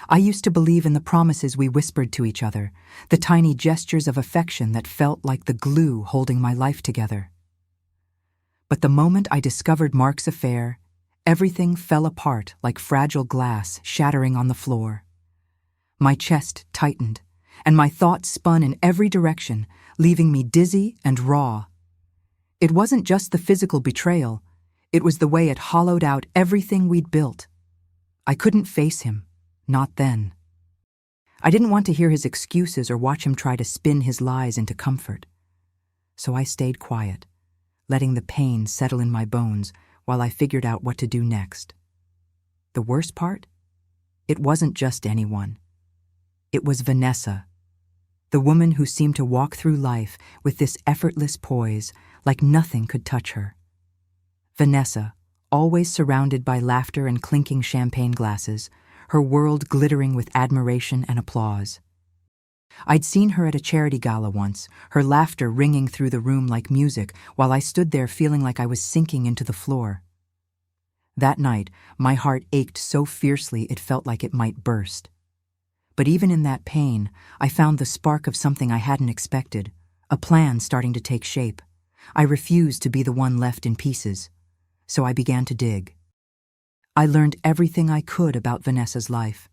I used to believe in the promises we whispered to each other, the tiny gestures of affection that felt like the glue holding my life together. But the moment I discovered Mark's affair, everything fell apart like fragile glass shattering on the floor. My chest tightened, and my thoughts spun in every direction, leaving me dizzy and raw. It wasn't just the physical betrayal, it was the way it hollowed out everything we'd built. I couldn't face him, not then. I didn't want to hear his excuses or watch him try to spin his lies into comfort. So I stayed quiet, letting the pain settle in my bones while I figured out what to do next. The worst part? It wasn't just anyone. It was Vanessa, the woman who seemed to walk through life with this effortless poise, like nothing could touch her. Vanessa, always surrounded by laughter and clinking champagne glasses, her world glittering with admiration and applause. I'd seen her at a charity gala once, her laughter ringing through the room like music, while I stood there feeling like I was sinking into the floor. That night, my heart ached so fiercely it felt like it might burst. But even in that pain, I found the spark of something I hadn't expected, a plan starting to take shape. I refused to be the one left in pieces, so I began to dig. I learned everything I could about Vanessa's life,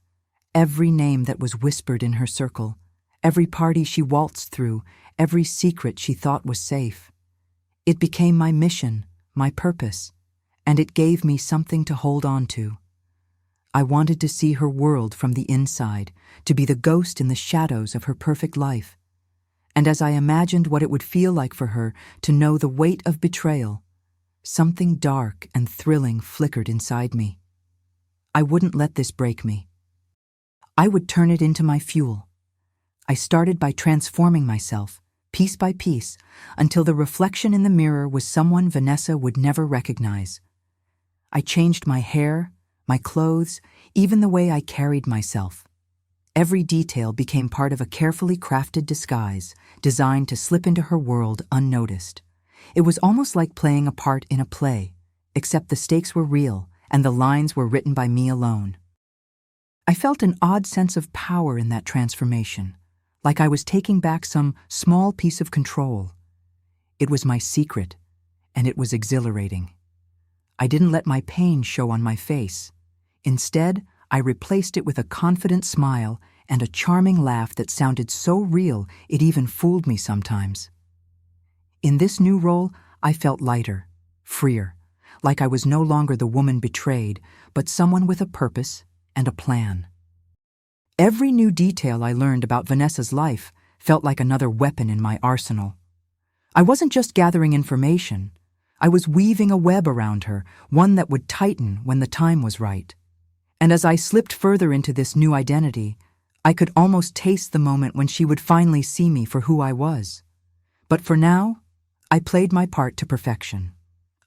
every name that was whispered in her circle, every party she waltzed through, every secret she thought was safe. It became my mission, my purpose, and it gave me something to hold on to. I wanted to see her world from the inside, to be the ghost in the shadows of her perfect life. And as I imagined what it would feel like for her to know the weight of betrayal, something dark and thrilling flickered inside me. I wouldn't let this break me. I would turn it into my fuel. I started by transforming myself, piece by piece, until the reflection in the mirror was someone Vanessa would never recognize. I changed my hair, my clothes, even the way I carried myself. Every detail became part of a carefully crafted disguise, designed to slip into her world unnoticed. It was almost like playing a part in a play, except the stakes were real and the lines were written by me alone. I felt an odd sense of power in that transformation, like I was taking back some small piece of control. It was my secret, and it was exhilarating. I didn't let my pain show on my face. Instead, I replaced it with a confident smile and a charming laugh that sounded so real it even fooled me sometimes. In this new role, I felt lighter, freer, like I was no longer the woman betrayed, but someone with a purpose and a plan. Every new detail I learned about Vanessa's life felt like another weapon in my arsenal. I wasn't just gathering information. I was weaving a web around her, one that would tighten when the time was right. And as I slipped further into this new identity, I could almost taste the moment when she would finally see me for who I was. But for now, I played my part to perfection.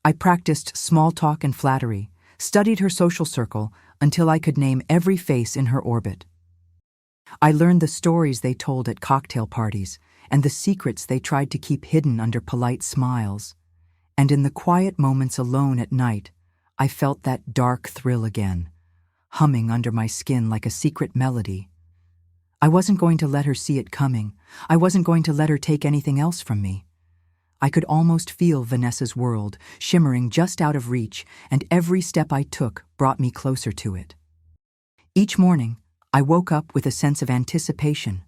I practiced small talk and flattery, studied her social circle until I could name every face in her orbit. I learned the stories they told at cocktail parties and the secrets they tried to keep hidden under polite smiles. And in the quiet moments alone at night, I felt that dark thrill again, humming under my skin like a secret melody. I wasn't going to let her see it coming. I wasn't going to let her take anything else from me. I could almost feel Vanessa's world, shimmering just out of reach, and every step I took brought me closer to it. Each morning, I woke up with a sense of anticipation,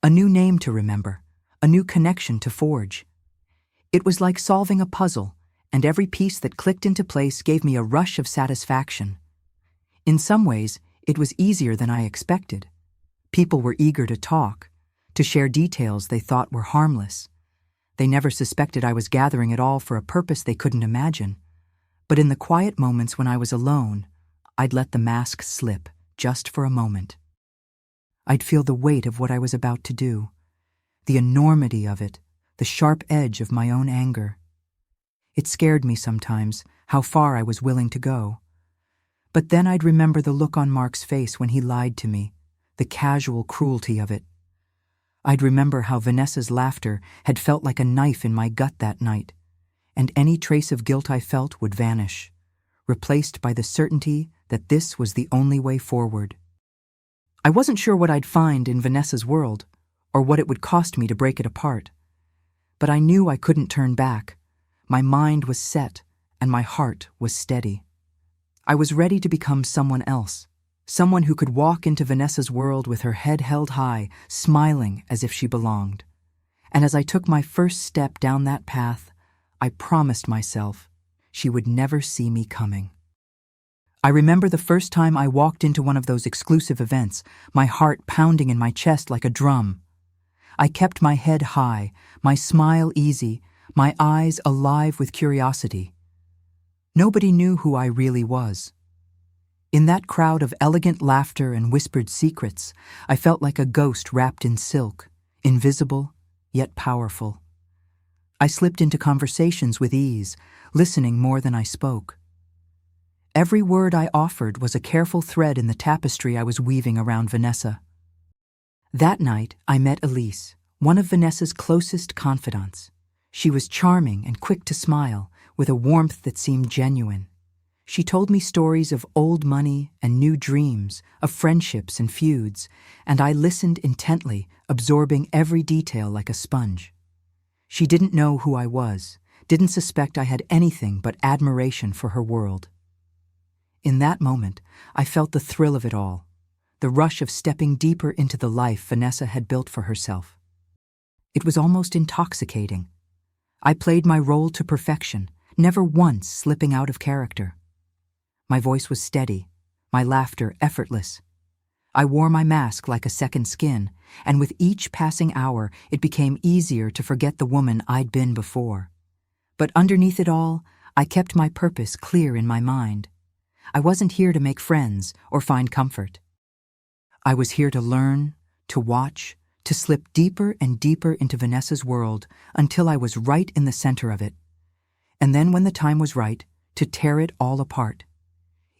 a new name to remember, a new connection to forge. It was like solving a puzzle, and every piece that clicked into place gave me a rush of satisfaction. In some ways, it was easier than I expected. People were eager to talk, to share details they thought were harmless. They never suspected I was gathering it all for a purpose they couldn't imagine. But in the quiet moments when I was alone, I'd let the mask slip, just for a moment. I'd feel the weight of what I was about to do, the enormity of it, the sharp edge of my own anger. It scared me sometimes, how far I was willing to go. But then I'd remember the look on Mark's face when he lied to me, the casual cruelty of it. I'd remember how Vanessa's laughter had felt like a knife in my gut that night, and any trace of guilt I felt would vanish, replaced by the certainty that this was the only way forward. I wasn't sure what I'd find in Vanessa's world, or what it would cost me to break it apart. But I knew I couldn't turn back. My mind was set, and my heart was steady. I was ready to become someone else, someone who could walk into Vanessa's world with her head held high, smiling as if she belonged. And as I took my first step down that path, I promised myself she would never see me coming. I remember the first time I walked into one of those exclusive events, my heart pounding in my chest like a drum. I kept my head high, my smile easy, my eyes alive with curiosity. Nobody knew who I really was. In that crowd of elegant laughter and whispered secrets, I felt like a ghost wrapped in silk, invisible, yet powerful. I slipped into conversations with ease, listening more than I spoke. Every word I offered was a careful thread in the tapestry I was weaving around Vanessa. That night, I met Elise, one of Vanessa's closest confidants. She was charming and quick to smile, with a warmth that seemed genuine. She told me stories of old money and new dreams, of friendships and feuds, and I listened intently, absorbing every detail like a sponge. She didn't know who I was, didn't suspect I had anything but admiration for her world. In that moment, I felt the thrill of it all, the rush of stepping deeper into the life Vanessa had built for herself. It was almost intoxicating. I played my role to perfection, never once slipping out of character. My voice was steady, my laughter effortless. I wore my mask like a second skin, and with each passing hour, it became easier to forget the woman I'd been before. But underneath it all, I kept my purpose clear in my mind. I wasn't here to make friends or find comfort. I was here to learn, to watch, to slip deeper and deeper into Vanessa's world until I was right in the center of it. And then when the time was right, to tear it all apart.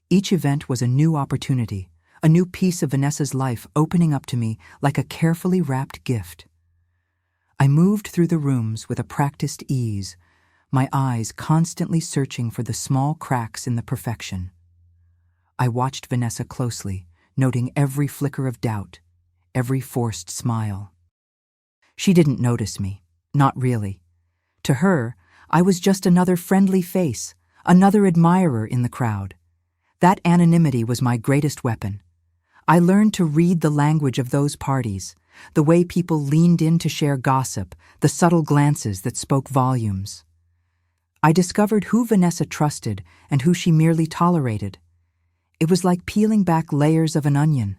Each event was a new opportunity, a new piece of Vanessa's life opening up to me like a carefully wrapped gift. I moved through the rooms with a practiced ease, my eyes constantly searching for the small cracks in the perfection. I watched Vanessa closely, noting every flicker of doubt, every forced smile. She didn't notice me, not really. To her, I was just another friendly face, another admirer in the crowd. That anonymity was my greatest weapon. I learned to read the language of those parties, the way people leaned in to share gossip, the subtle glances that spoke volumes. I discovered who Vanessa trusted and who she merely tolerated. It was like peeling back layers of an onion.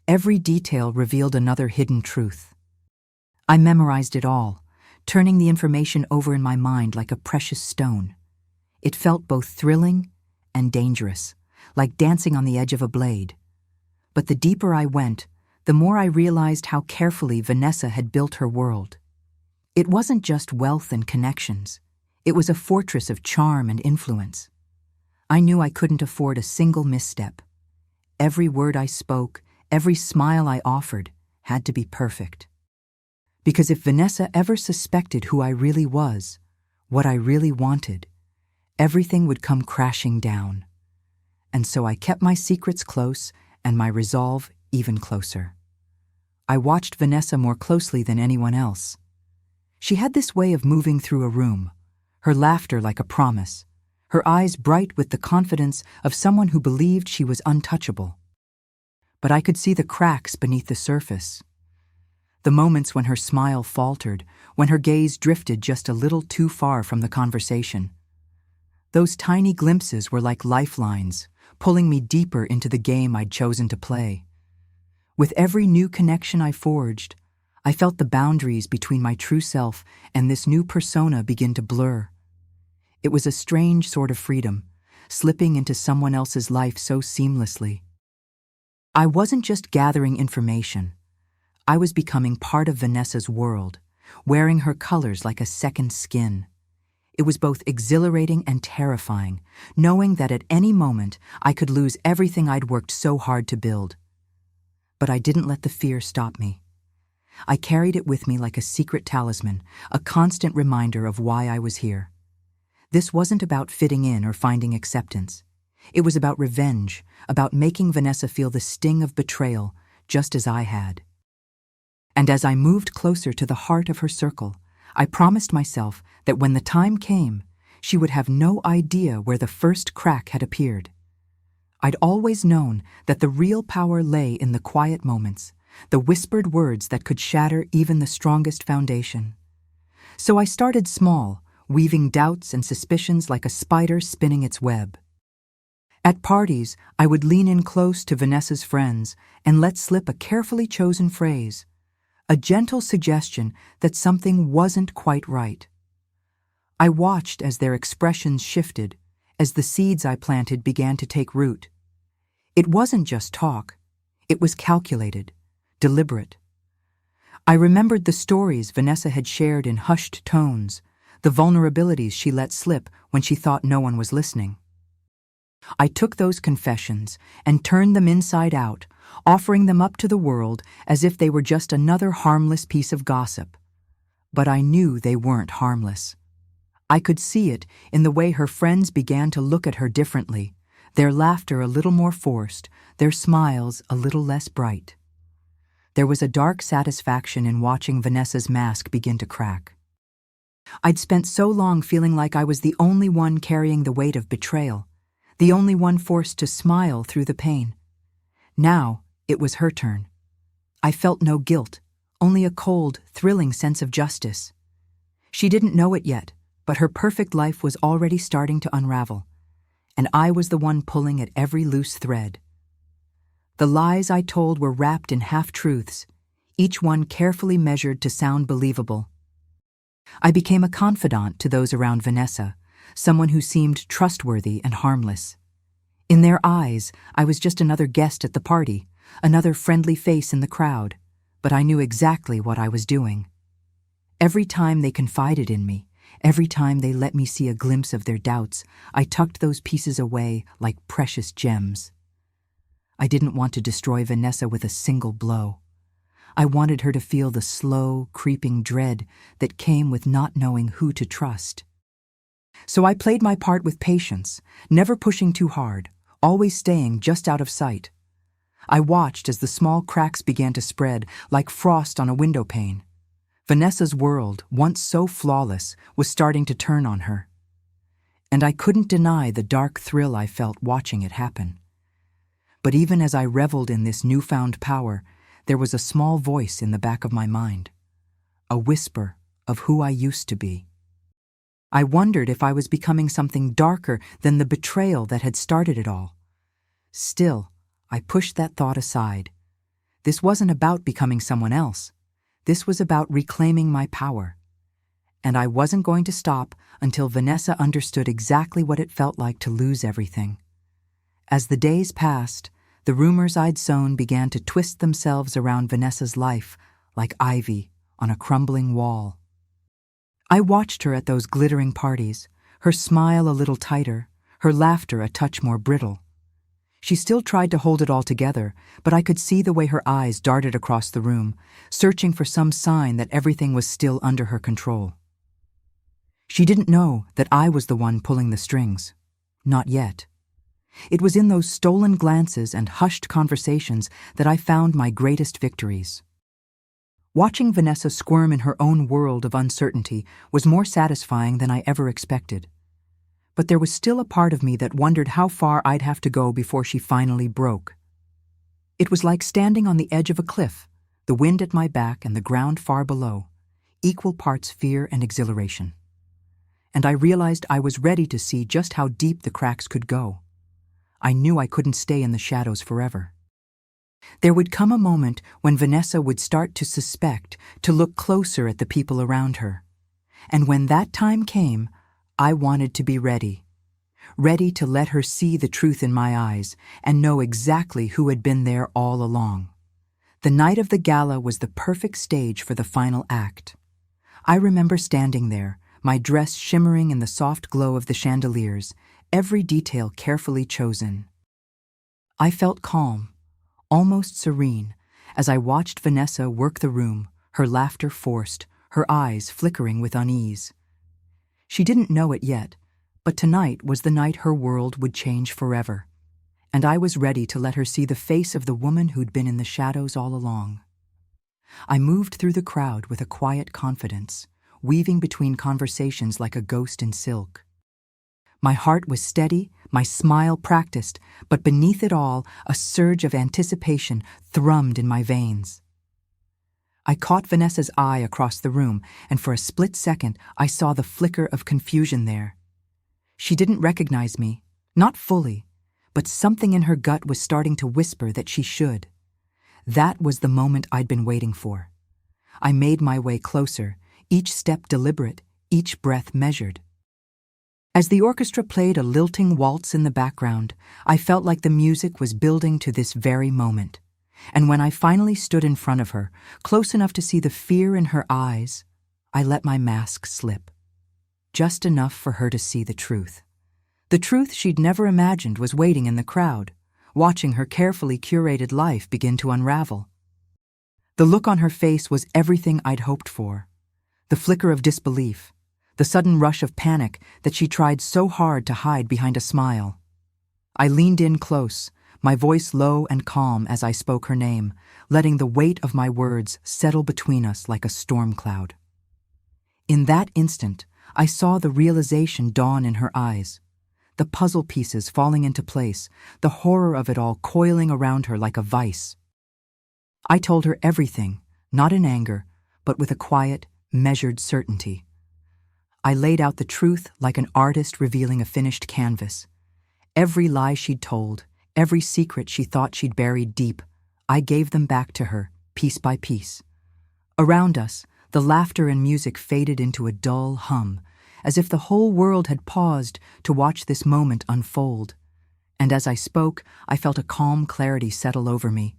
Every detail revealed another hidden truth. I memorized it all, turning the information over in my mind like a precious stone. It felt both thrilling and dangerous, like dancing on the edge of a blade. But the deeper I went, the more I realized how carefully Vanessa had built her world. It wasn't just wealth and connections. It was a fortress of charm and influence. I knew I couldn't afford a single misstep. Every word I spoke, every smile I offered, had to be perfect. Because if Vanessa ever suspected who I really was, what I really wanted, everything would come crashing down. And so I kept my secrets close and my resolve even closer. I watched Vanessa more closely than anyone else. She had this way of moving through a room, her laughter like a promise, her eyes bright with the confidence of someone who believed she was untouchable. But I could see the cracks beneath the surface. The moments when her smile faltered, when her gaze drifted just a little too far from the conversation. Those tiny glimpses were like lifelines, pulling me deeper into the game I'd chosen to play. With every new connection I forged, I felt the boundaries between my true self and this new persona begin to blur. It was a strange sort of freedom, slipping into someone else's life so seamlessly. I wasn't just gathering information. I was becoming part of Vanessa's world, wearing her colors like a second skin. It was both exhilarating and terrifying, knowing that at any moment I could lose everything I'd worked so hard to build. But I didn't let the fear stop me. I carried it with me like a secret talisman, a constant reminder of why I was here. This wasn't about fitting in or finding acceptance. It was about revenge, about making Vanessa feel the sting of betrayal, just as I had. And as I moved closer to the heart of her circle, I promised myself that when the time came, she would have no idea where the first crack had appeared. I'd always known that the real power lay in the quiet moments, the whispered words that could shatter even the strongest foundation. So I started small, weaving doubts and suspicions like a spider spinning its web. At parties, I would lean in close to Vanessa's friends and let slip a carefully chosen phrase, a gentle suggestion that something wasn't quite right. I watched as their expressions shifted, as the seeds I planted began to take root. It wasn't just talk. It was calculated, deliberate. I remembered the stories Vanessa had shared in hushed tones, the vulnerabilities she let slip when she thought no one was listening. I took those confessions and turned them inside out, offering them up to the world as if they were just another harmless piece of gossip. But I knew they weren't harmless. I could see it in the way her friends began to look at her differently, their laughter a little more forced, their smiles a little less bright. There was a dark satisfaction in watching Vanessa's mask begin to crack. I'd spent so long feeling like I was the only one carrying the weight of betrayal, the only one forced to smile through the pain. Now it was her turn. I felt no guilt, only a cold, thrilling sense of justice. She didn't know it yet, but her perfect life was already starting to unravel, and I was the one pulling at every loose thread. The lies I told were wrapped in half-truths, each one carefully measured to sound believable. I became a confidant to those around Vanessa, someone who seemed trustworthy and harmless. In their eyes, I was just another guest at the party, another friendly face in the crowd, but I knew exactly what I was doing. Every time they confided in me, every time they let me see a glimpse of their doubts, I tucked those pieces away like precious gems. I didn't want to destroy Vanessa with a single blow. I wanted her to feel the slow, creeping dread that came with not knowing who to trust. So I played my part with patience, never pushing too hard, always staying just out of sight. I watched as the small cracks began to spread like frost on a window pane. Vanessa's world, once so flawless, was starting to turn on her. And I couldn't deny the dark thrill I felt watching it happen. But even as I reveled in this newfound power, there was a small voice in the back of my mind, a whisper of who I used to be. I wondered if I was becoming something darker than the betrayal that had started it all. Still, I pushed that thought aside. This wasn't about becoming someone else. This was about reclaiming my power. And I wasn't going to stop until Vanessa understood exactly what it felt like to lose everything. As the days passed, the rumors I'd sown began to twist themselves around Vanessa's life like ivy on a crumbling wall. I watched her at those glittering parties, her smile a little tighter, her laughter a touch more brittle. She still tried to hold it all together, but I could see the way her eyes darted across the room, searching for some sign that everything was still under her control. She didn't know that I was the one pulling the strings. Not yet. It was in those stolen glances and hushed conversations that I found my greatest victories. Watching Vanessa squirm in her own world of uncertainty was more satisfying than I ever expected. But there was still a part of me that wondered how far I'd have to go before she finally broke. It was like standing on the edge of a cliff, the wind at my back and the ground far below, equal parts fear and exhilaration. And I realized I was ready to see just how deep the cracks could go. I knew I couldn't stay in the shadows forever. There would come a moment when Vanessa would start to suspect, to look closer at the people around her. And when that time came, I wanted to be ready. Ready to let her see the truth in my eyes and know exactly who had been there all along. The night of the gala was the perfect stage for the final act. I remember standing there, my dress shimmering in the soft glow of the chandeliers, every detail carefully chosen. I felt calm, almost serene, as I watched Vanessa work the room, her laughter forced, her eyes flickering with unease. She didn't know it yet, but tonight was the night her world would change forever. and I was ready to let her see the face of the woman who'd been in the shadows all along. I moved through the crowd with a quiet confidence, weaving between conversations like a ghost in silk. My heart was steady, my smile practiced, but beneath it all, a surge of anticipation thrummed in my veins. I caught Vanessa's eye across the room, and for a split second, I saw the flicker of confusion there. She didn't recognize me, not fully, but something in her gut was starting to whisper that she should. That was the moment I'd been waiting for. I made my way closer, each step deliberate, each breath measured. As the orchestra played a lilting waltz in the background, I felt like the music was building to this very moment. And when I finally stood in front of her, close enough to see the fear in her eyes, I let my mask slip. Just enough for her to see the truth. The truth she'd never imagined was waiting in the crowd, watching her carefully curated life begin to unravel. The look on her face was everything I'd hoped for. The flicker of disbelief, the sudden rush of panic that she tried so hard to hide behind a smile. I leaned in close, my voice low and calm as I spoke her name, letting the weight of my words settle between us like a storm cloud. In that instant, I saw the realization dawn in her eyes, the puzzle pieces falling into place, the horror of it all coiling around her like a vice. I told her everything, not in anger, but with a quiet, measured certainty. I laid out the truth like an artist revealing a finished canvas. Every lie she'd told, every secret she thought she'd buried deep, I gave them back to her, piece by piece. Around us, the laughter and music faded into a dull hum, as if the whole world had paused to watch this moment unfold. And as I spoke, I felt a calm clarity settle over me,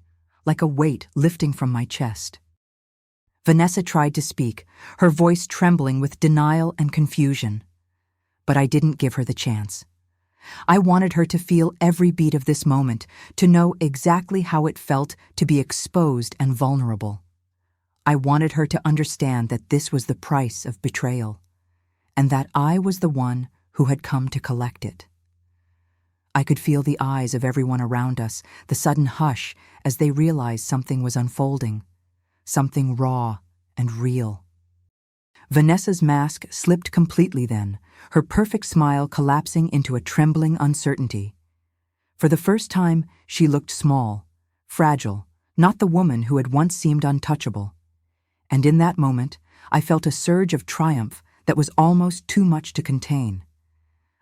like a weight lifting from my chest. Vanessa tried to speak, her voice trembling with denial and confusion. But I didn't give her the chance. I wanted her to feel every beat of this moment, to know exactly how it felt to be exposed and vulnerable. I wanted her to understand that this was the price of betrayal, and that I was the one who had come to collect it. I could feel the eyes of everyone around us, the sudden hush as they realized something was unfolding, something raw and real. Vanessa's mask slipped completely then, her perfect smile collapsing into a trembling uncertainty. For the first time, she looked small, fragile, not the woman who had once seemed untouchable. And in that moment, I felt a surge of triumph that was almost too much to contain.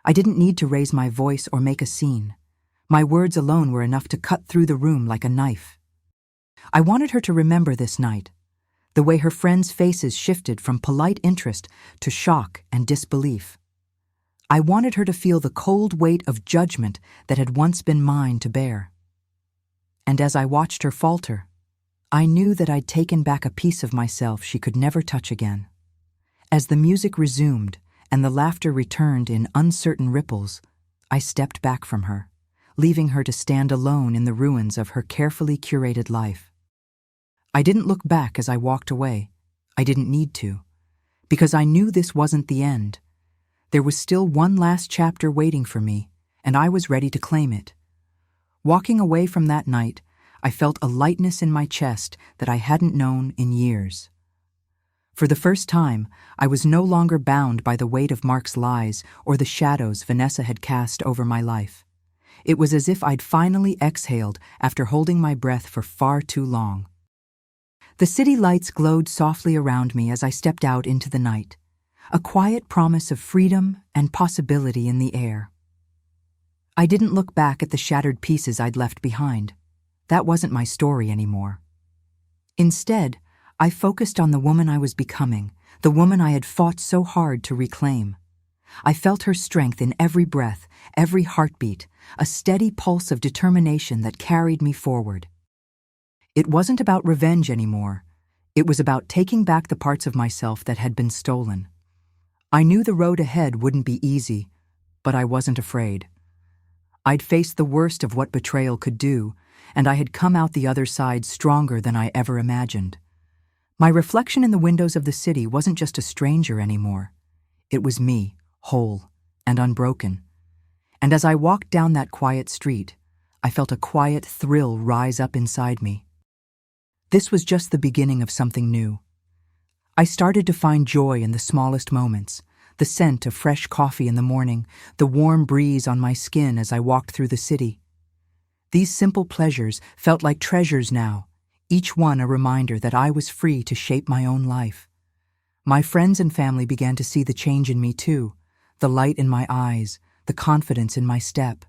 I didn't need to raise my voice or make a scene. My words alone were enough to cut through the room like a knife. I wanted her to remember this night, the way her friends' faces shifted from polite interest to shock and disbelief. I wanted her to feel the cold weight of judgment that had once been mine to bear. And as I watched her falter, I knew that I'd taken back a piece of myself she could never touch again. As the music resumed and the laughter returned in uncertain ripples, I stepped back from her, leaving her to stand alone in the ruins of her carefully curated life. I didn't look back as I walked away. I didn't need to, because I knew this wasn't the end. There was still one last chapter waiting for me, and I was ready to claim it. Walking away from that night, I felt a lightness in my chest that I hadn't known in years. For the first time, I was no longer bound by the weight of Mark's lies or the shadows Vanessa had cast over my life. It was as if I'd finally exhaled after holding my breath for far too long. The city lights glowed softly around me as I stepped out into the night, a quiet promise of freedom and possibility in the air. I didn't look back at the shattered pieces I'd left behind. That wasn't my story anymore. Instead, I focused on the woman I was becoming, the woman I had fought so hard to reclaim. I felt her strength in every breath, every heartbeat, a steady pulse of determination that carried me forward. It wasn't about revenge anymore. It was about taking back the parts of myself that had been stolen. I knew the road ahead wouldn't be easy, but I wasn't afraid. I'd faced the worst of what betrayal could do, and I had come out the other side stronger than I ever imagined. My reflection in the windows of the city wasn't just a stranger anymore. It was me, whole and unbroken. And as I walked down that quiet street, I felt a quiet thrill rise up inside me. This was just the beginning of something new. I started to find joy in the smallest moments, the scent of fresh coffee in the morning, the warm breeze on my skin as I walked through the city. These simple pleasures felt like treasures now, each one a reminder that I was free to shape my own life. My friends and family began to see the change in me too, the light in my eyes, the confidence in my step.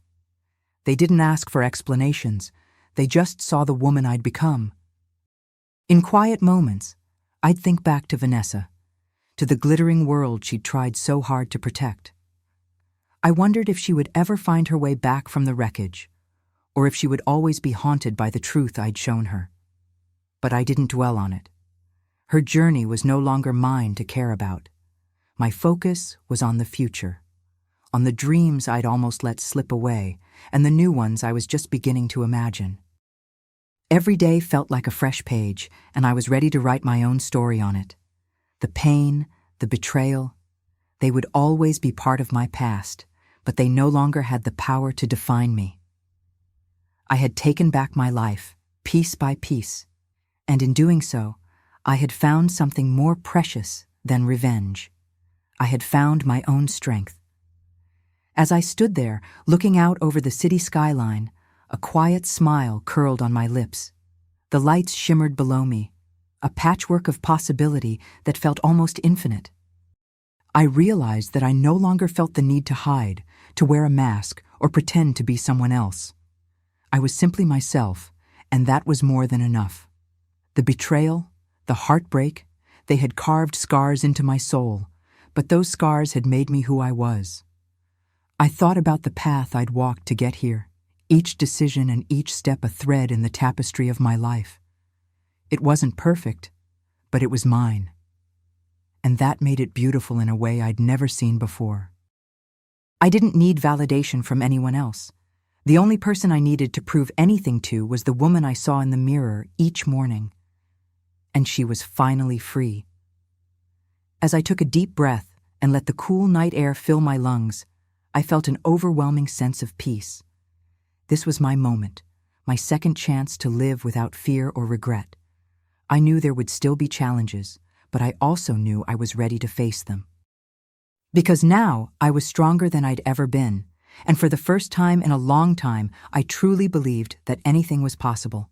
They didn't ask for explanations, they just saw the woman I'd become. In quiet moments, I'd think back to Vanessa, to the glittering world she'd tried so hard to protect. I wondered if she would ever find her way back from the wreckage, or if she would always be haunted by the truth I'd shown her. But I didn't dwell on it. Her journey was no longer mine to care about. My focus was on the future, on the dreams I'd almost let slip away, and the new ones I was just beginning to imagine. Every day felt like a fresh page, and I was ready to write my own story on it. The pain, the betrayal, they would always be part of my past, but they no longer had the power to define me. I had taken back my life, piece by piece, and in doing so, I had found something more precious than revenge. I had found my own strength. As I stood there, looking out over the city skyline, a quiet smile curled on my lips. The lights shimmered below me, a patchwork of possibility that felt almost infinite. I realized that I no longer felt the need to hide, to wear a mask, or pretend to be someone else. I was simply myself, and that was more than enough. The betrayal, the heartbreak, they had carved scars into my soul, but those scars had made me who I was. I thought about the path I'd walked to get here, each decision and each step a thread in the tapestry of my life. It wasn't perfect, but it was mine. And that made it beautiful in a way I'd never seen before. I didn't need validation from anyone else. The only person I needed to prove anything to was the woman I saw in the mirror each morning. And she was finally free. As I took a deep breath and let the cool night air fill my lungs, I felt an overwhelming sense of peace. This was my moment, my second chance to live without fear or regret. I knew there would still be challenges, but I also knew I was ready to face them. Because now I was stronger than I'd ever been, and for the first time in a long time, I truly believed that anything was possible.